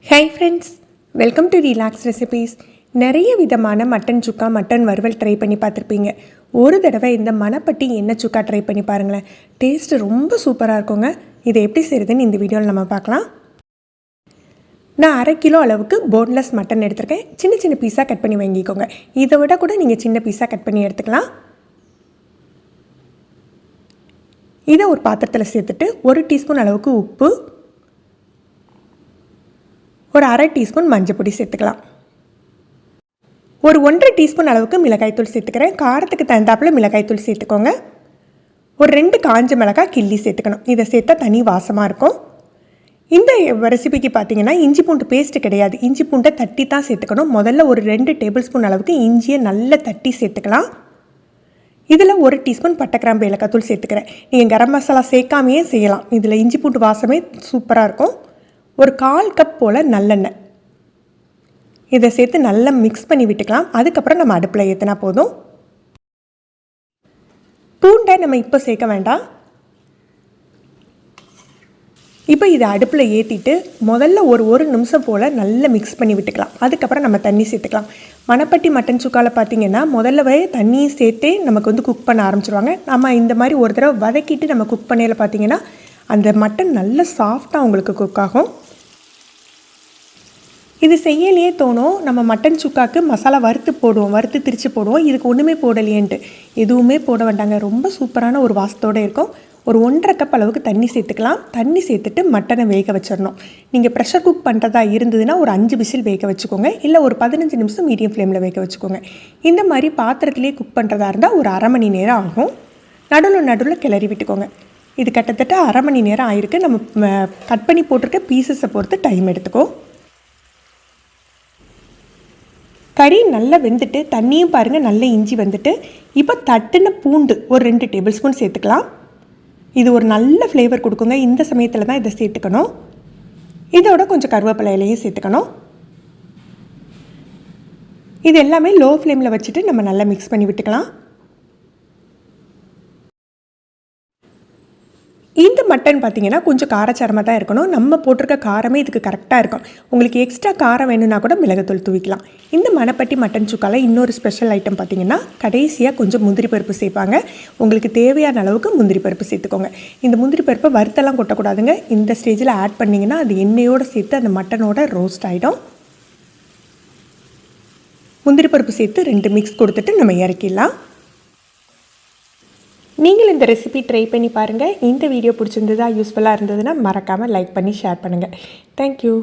Hi friends, welcome to Relax Recipes. நிறைய விதமான mutton சுக்கா mutton வறுவல் ட்ரை பண்ணி பார்த்துருப்பீங்க. ஒரு தடவை இந்த மணப்பட்டி எண்ணெய் சுக்கா ட்ரை பண்ணி பாருங்களேன். டேஸ்ட் ரொம்ப சூப்பராக இருக்குங்க. இதை எப்படி செய்கிறதுன்னு இந்த வீடியோவில் நம்ம பார்க்கலாம். நான் 1/2 கிலோ அளவுக்கு போன்லெஸ் மட்டன் எடுத்திருக்கேன். சின்ன சின்ன பீஸாக கட் பண்ணி வாங்கிக்கோங்க. இதை விட கூட நீங்கள் சின்ன பீஸாக கட் பண்ணி எடுத்துக்கலாம். இதை ஒரு பாத்திரத்தில் சேர்த்துட்டு 1 டீஸ்பூன் அளவுக்கு உப்பு, ஒரு 1/2 டீஸ்பூன் மஞ்சள் பொடி சேர்த்துக்கலாம். ஒரு 1/2 டீஸ்பூன் அளவுக்கு மிளகாய்த்தூள் சேர்த்துக்கிறேன். காரத்துக்கு தகுந்தாப்பில் மிளகாய்த்தூள் சேர்த்துக்கோங்க. ஒரு 2 காஞ்ச மிளகாய் கிள்ளி சேர்த்துக்கணும். இதை சேர்த்தா தனி வாசமாக இருக்கும். இந்த ரெசிபிக்கு பார்த்தீங்கன்னா இஞ்சி பூண்டு பேஸ்ட்டு கிடையாது. இஞ்சி பூண்டை தட்டி தான் சேர்த்துக்கணும். முதல்ல ஒரு 2 டேபிள் ஸ்பூன் அளவுக்கு இஞ்சியை நல்லா தட்டி சேர்த்துக்கலாம். இதில் 1 டீஸ்பூன் பட்டை கிராம்பு ஏலக்காய்த்தூள் சேர்த்துக்கிறேன். நீங்கள் கரம் மசாலா சேர்க்காமையே செய்யலாம். இதில் இஞ்சி பூண்டு வாசமே சூப்பராக இருக்கும். ஒரு 1/4 கப் போல் நல்லெண்ணெய் இதை சேர்த்து நல்லா மிக்ஸ் பண்ணி விட்டுக்கலாம். அதுக்கப்புறம் நம்ம அடுப்பில் ஏற்றினா போதும். பூண்டை நம்ம இப்போ சேர்க்க வேண்டாம். இப்போ இதை அடுப்பில் ஏற்றிட்டு முதல்ல ஒரு நிமிஷம் போல் நல்லா மிக்ஸ் பண்ணி விட்டுக்கலாம். அதுக்கப்புறம் நம்ம தண்ணி சேர்த்துக்கலாம். மணப்பட்டி மட்டன் சுக்காவில் பார்த்திங்கன்னா முதல்லவே தண்ணியும் சேர்த்தே நமக்கு குக் பண்ண ஆரம்பிச்சிருவாங்க. நம்ம இந்த மாதிரி ஒரு தடவை வதக்கிட்டு நம்ம குக் பண்ணையில் பார்த்திங்கன்னா அந்த மட்டன் நல்ல சாஃப்டாக உங்களுக்கு குக் ஆகும். இது செய்யலையே தோணும், நம்ம மட்டன் சுக்காக்கு மசாலா வறுத்து திரித்து போடுவோம். இதுக்கு ஒன்றுமே போடலையேன்ட்டு. எதுவுமே போட வேண்டாங்க. ரொம்ப சூப்பரான ஒரு வாசத்தோடு இருக்கும். ஒரு 1/2 கப் அளவுக்கு தண்ணி சேர்த்துக்கலாம். தண்ணி சேர்த்துட்டு மட்டனை வேக வச்சிடணும். நீங்கள் ப்ரெஷர் குக் பண்ணுறதா இருந்ததுன்னா ஒரு 5 விசில் வேக வச்சுக்கோங்க. இல்லை ஒரு 15 நிமிஷம் மீடியம் ஃப்ளேமில் வேக வச்சுக்கோங்க. இந்த மாதிரி பாத்திரத்திலே குக் பண்ணுறதா இருந்தால் ஒரு 1/2 மணி நேரம் ஆகும். நடுவில் கிளறி விட்டுக்கோங்க. இது கிட்டத்தட்ட 1/2 மணி நேரம் ஆயிருக்கு. நம்ம கட் பண்ணி போட்டிருக்க பீசஸை பொறுத்து டைம் எடுத்துக்கும். கறி நல்லா வெந்துட்டு தண்ணியும் பாருங்கள் நல்ல இஞ்சி வந்துட்டு. இப்போ தட்டுன பூண்டு ஒரு 2 டேபிள் ஸ்பூன் சேர்த்துக்கலாம். இது ஒரு நல்ல ஃப்ளேவர் கொடுக்குங்க. இந்த சமயத்தில் தான் இதை சேர்த்துக்கணும். இதோட கொஞ்சம் கருவேப்பிலை இலையும் சேர்த்துக்கணும். இது எல்லாமே லோ ஃப்ளேமில் வச்சுட்டு நம்ம நல்லா மிக்ஸ் பண்ணி விட்டுக்கலாம். இந்த மட்டன் பார்த்திங்கன்னா கொஞ்சம் காரச்சாரமாக தான் இருக்கணும். நம்ம போட்டிருக்க காரமே இதுக்கு கரெக்டாக இருக்கும். உங்களுக்கு எக்ஸ்ட்ரா காரம் வேணும்னா கூட மிளகுத்தூள் தூவிக்கலாம். இந்த மணப்பட்டி மட்டன் சுக்காவில் இன்னொரு ஸ்பெஷல் ஐட்டம் பார்த்திங்கன்னா கடைசியாக கொஞ்சம் முந்திரி பருப்பு சேர்ப்பாங்க. உங்களுக்கு தேவையான அளவுக்கு முந்திரி பருப்பு சேர்த்துக்கோங்க. இந்த முந்திரி பருப்பை வறுத்தெல்லாம் கொட்டக்கூடாதுங்க. இந்த ஸ்டேஜில் ஆட் பண்ணிங்கன்னா அது எண்ணெயோடு சேர்த்து அந்த மட்டனோட ரோஸ்ட் ஆகிடும். முந்திரி பருப்பு சேர்த்து 2 மிக்ஸ் கொடுத்துட்டு நம்ம இறக்கிடலாம். நீங்கள் இந்த ரெசிபி ட்ரை பண்ணி பாருங்கள். இந்த வீடியோ பிடிச்சிருந்ததா யூஸ்ஃபுல்லாக இருந்ததுன்னா மறக்காமல் லைக் பண்ணி ஷேர் பண்ணுங்கள். தேங்க்யூ.